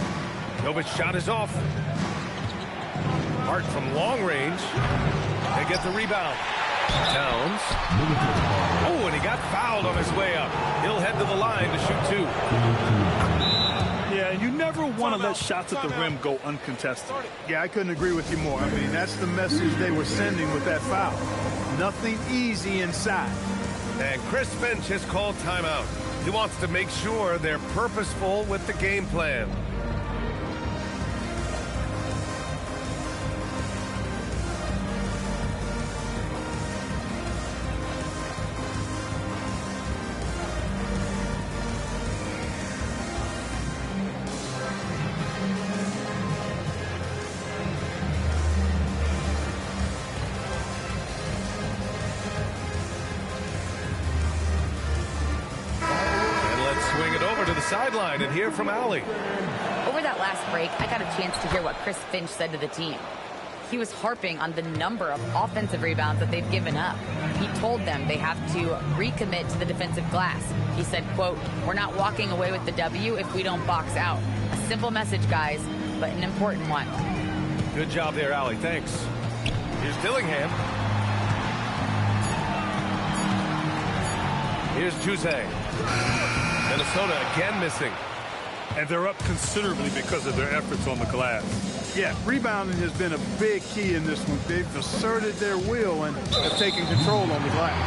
Jovic shot is off. Hart from long range. They get the rebound. Towns. Oh, and he got fouled on his way up. He'll head to the line to shoot 2. Yeah, and you never want to let shots at the rim go uncontested. Yeah, I couldn't agree with you more. I mean, that's the message they were sending with that foul. Nothing easy inside. And Chris Finch has called timeout. He wants to make sure they're purposeful with the game plan. sideline and hear from Allie. Over that last break, I got a chance to hear what Chris Finch said to the team. He was harping on the number of offensive rebounds that they've given up. He told them they have to recommit to the defensive glass. He said, quote, "We're not walking away with the W if we don't box out." A simple message, guys, but an important one. Good job there, Allie. Thanks. Here's Dillingham. Here's Juzang. Minnesota again missing. And they're up considerably because of their efforts on the glass. Yeah, rebounding has been a big key in this one. They've asserted their will and have taken control on the glass.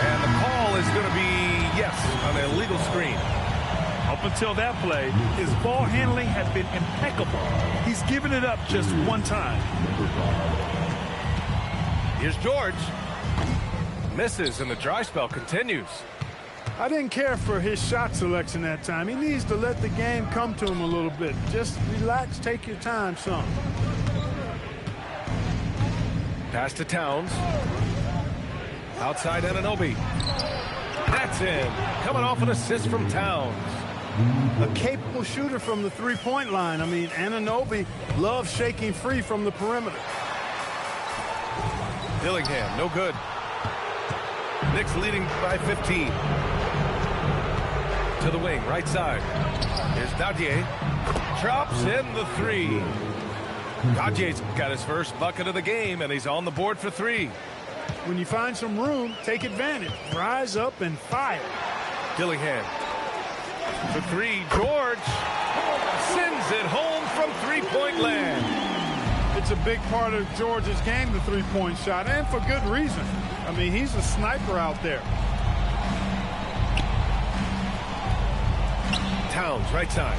And the call is going to be, yes, on an illegal screen. Up until that play, his ball handling had been impeccable. He's given it up just one time. Here's George. Misses, and the dry spell continues. I didn't care for his shot selection that time. He needs to let the game come to him a little bit. Just relax, take your time some. Pass to Towns. Outside Anunoby. That's in. Coming off an assist from Towns. A capable shooter from the three-point line. I mean, Anunoby loves shaking free from the perimeter. Dillingham, no good. Knicks leading by 15. To the wing, right side. Here's Dadier. Drops in the three. Dadier's got his first bucket of the game, and he's on the board for three. When you find some room, take advantage. Rise up and fire. Dillingham. For three, George sends it home from three-point land. It's a big part of George's game, the three-point shot, and for good reason. I mean, he's a sniper out there. Towns, right side.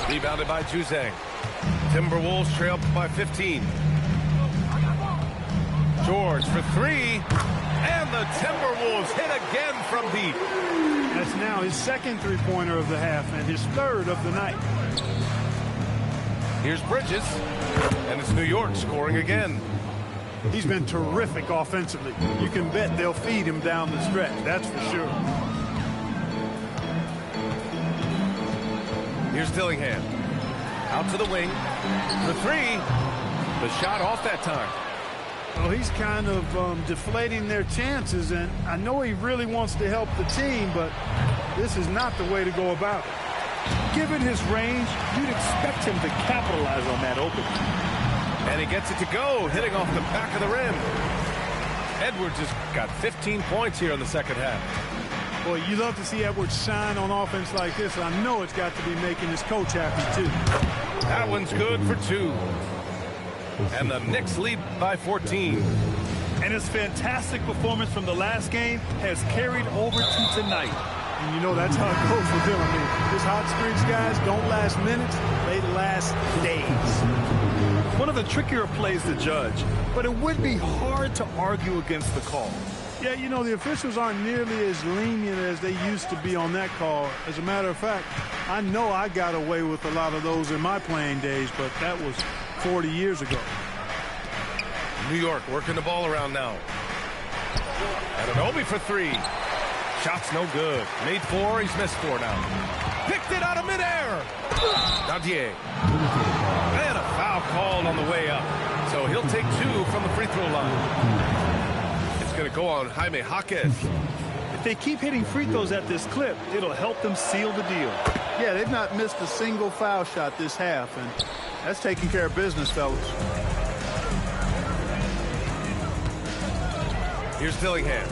Rebounded by Juzang. Timberwolves trail by 15. George for three. And the Timberwolves hit again from deep. That's now his second three-pointer of the half and his third of the night. Here's Bridges. And it's New York scoring again. He's been terrific offensively. You can bet they'll feed him down the stretch. That's for sure. Here's Dillingham. Out to the wing. For three. The shot off that time. Well, he's kind of deflating their chances, and I know he really wants to help the team, but this is not the way to go about it. Given his range, you'd expect him to capitalize on that opening. And he gets it to go, hitting off the back of the rim. Edwards has got 15 points here in the second half. Boy, you love to see Edwards shine on offense like this. I know it's got to be making his coach happy, too. That one's good for two. And the Knicks lead by 14. And his fantastic performance from the last game has carried over to tonight. And you know that's how it goes with him. I mean, his hot streaks, guys, don't last minutes. They last days. One of the trickier plays to judge, but it would be hard to argue against the call. Yeah, you know, the officials aren't nearly as lenient as they used to be on that call. As a matter of fact, I know I got away with a lot of those in my playing days, but that was 40 years ago. New York working the ball around now. Anunoby for three. Shot's no good. Made four, he's missed four now. Picked it out of midair. Dadier. And a foul called on the way up. So he'll take two from the free throw line. It's going to go on Jaime Jaquez. If they keep hitting free throws at this clip, it'll help them seal the deal. Yeah, they've not missed a single foul shot this half, and that's taking care of business, fellas. Here's Dillingham.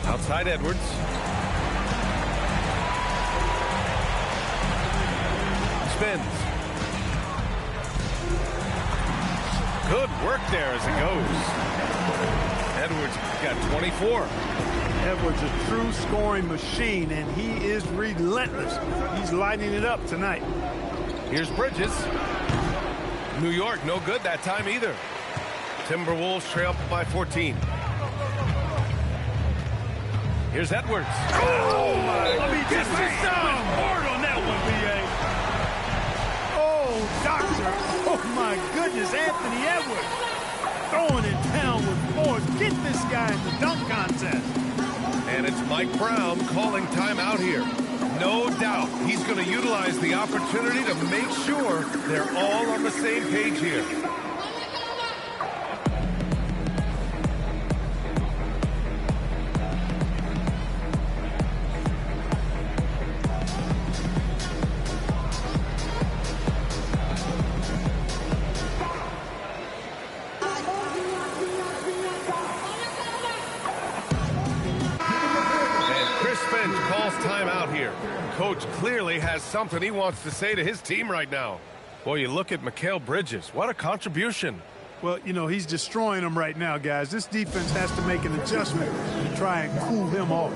Outside Edwards. Spins. Good work there as it goes. Edwards got 24. Edwards, a true scoring machine, and he is relentless. He's lighting it up tonight. Here's Bridges. New York, no good that time either. Timberwolves trail by 14. Here's Edwards. Oh, my. Let me just hard on that one, B.A. Oh, doctor. Oh, my goodness, Anthony Edwards. throwing it down with force. Get this guy in the dunk contest. And it's Mike Brown calling timeout here. No doubt he's going to utilize the opportunity to make sure they're all on the same page here. Timeout here. Coach clearly has something he wants to say to his team right now. Boy, you look at Mikal Bridges. What a contribution. Well, you know, he's destroying them right now, guys. This defense has to make an adjustment to try and cool him off.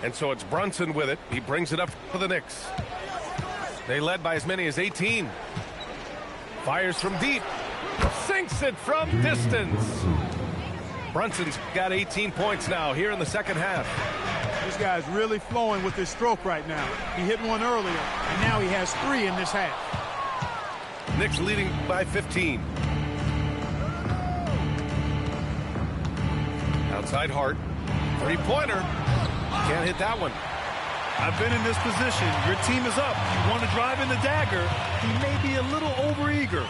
And so it's Brunson with it. He brings it up for the Knicks. They led by as many as 18. Fires from deep. Sinks it from distance. Brunson's got 18 points now here in the second half. This guy's really flowing with his stroke right now. He hit one earlier, and now he has 3 in this half. Knicks leading by 15. Outside Hart. Three-pointer. Can't hit that one. I've been in this position. Your team is up. You want to drive in the dagger. He may be a little overeager.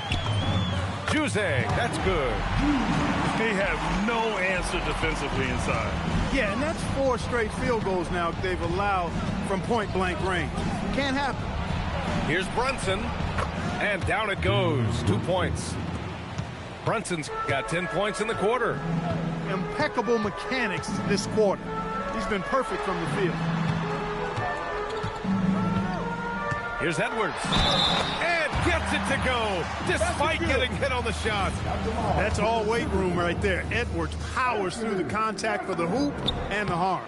Juzang, that's good. They have no answer defensively inside. Yeah, and that's 4 straight field goals now they've allowed from point-blank range. Can't happen. Here's Brunson, and down it goes. 2 points. Brunson's got 10 points in the quarter. Impeccable mechanics this quarter. He's been perfect from the field. Here's Edwards. And gets it to go, despite getting hit on the shot. That's all weight room right there. Edwards powers through the contact for the hoop and the harm.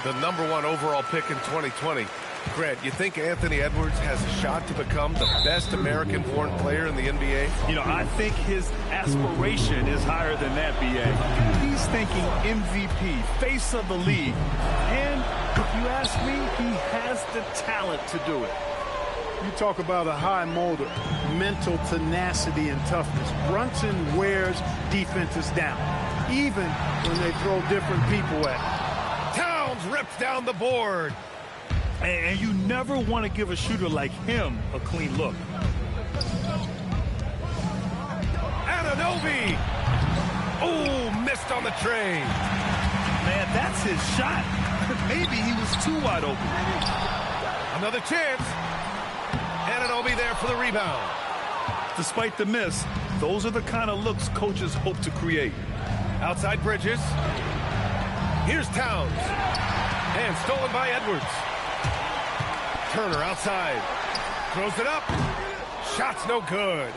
The #1 overall pick in 2020. Grant, you think Anthony Edwards has a shot to become the best American-born player in the NBA? You know, I think his aspiration is higher than that, B.A. He's thinking MVP, face of the league. And if you ask me, he has the talent to do it. You talk about a high motor, mental tenacity and toughness. Brunson wears defenses down, even when they throw different people at him. Towns rips down the board. And you never want to give a shooter like him a clean look. Anunoby. Oh, missed on the tray. Man, that's his shot. Maybe he was too wide open. Another chance. Anunoby there for the rebound. Despite the miss, those are the kind of looks coaches hope to create. Outside Bridges. Here's Towns. And stolen by Edwards. Turner outside. Throws it up. Shot's no good.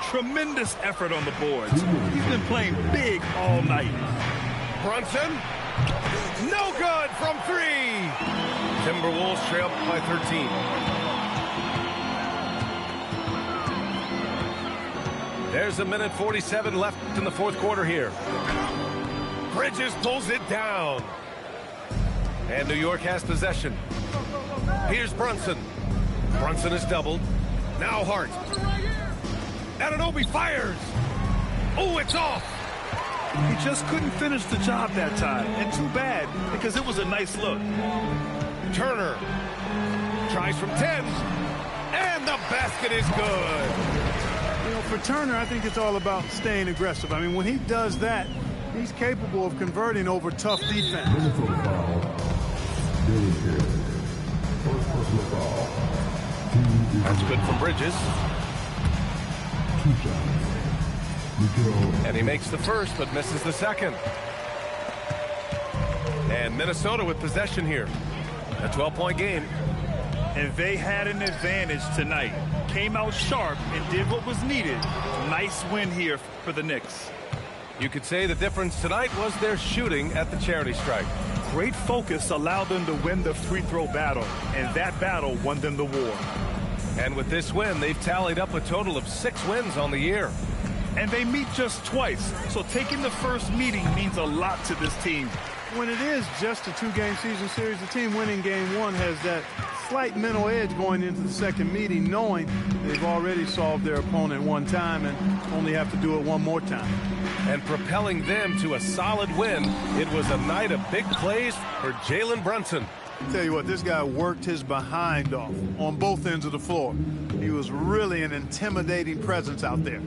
Tremendous effort on the boards. He's been playing big all night. Brunson. No good from 3. Timberwolves trail by 13. There's a minute 47 left in the fourth quarter here. Bridges pulls it down. And New York has possession. Here's Brunson. Brunson is doubled. Now Hart. Anunoby fires. Oh, it's off. He just couldn't finish the job that time. And too bad, because it was a nice look. Turner tries from 10. And the basket is good. You know, for Turner, I think it's all about staying aggressive. I mean, when he does that, he's capable of converting over tough defense. That's good for Bridges. And he makes the first, but misses the second. And Minnesota with possession here. A 12-point game. And they had an advantage tonight. Came out sharp and did what was needed. Nice win here for the Knicks. You could say the difference tonight was their shooting at the charity stripe. Great focus allowed them to win the free throw battle, and that battle won them the war. And with this win, they've tallied up a total of 6 wins on the year. And they meet just twice, so taking the first meeting means a lot to this team. When it is just a 2-game season series, the team winning game 1 has that slight mental edge going into the second meeting, knowing they've already solved their opponent one time and only have to do it one more time. And propelling them to a solid win, it was a night of big plays for Jalen Brunson. I'll tell you what, this guy worked his behind off on both ends of the floor. He was really an intimidating presence out there.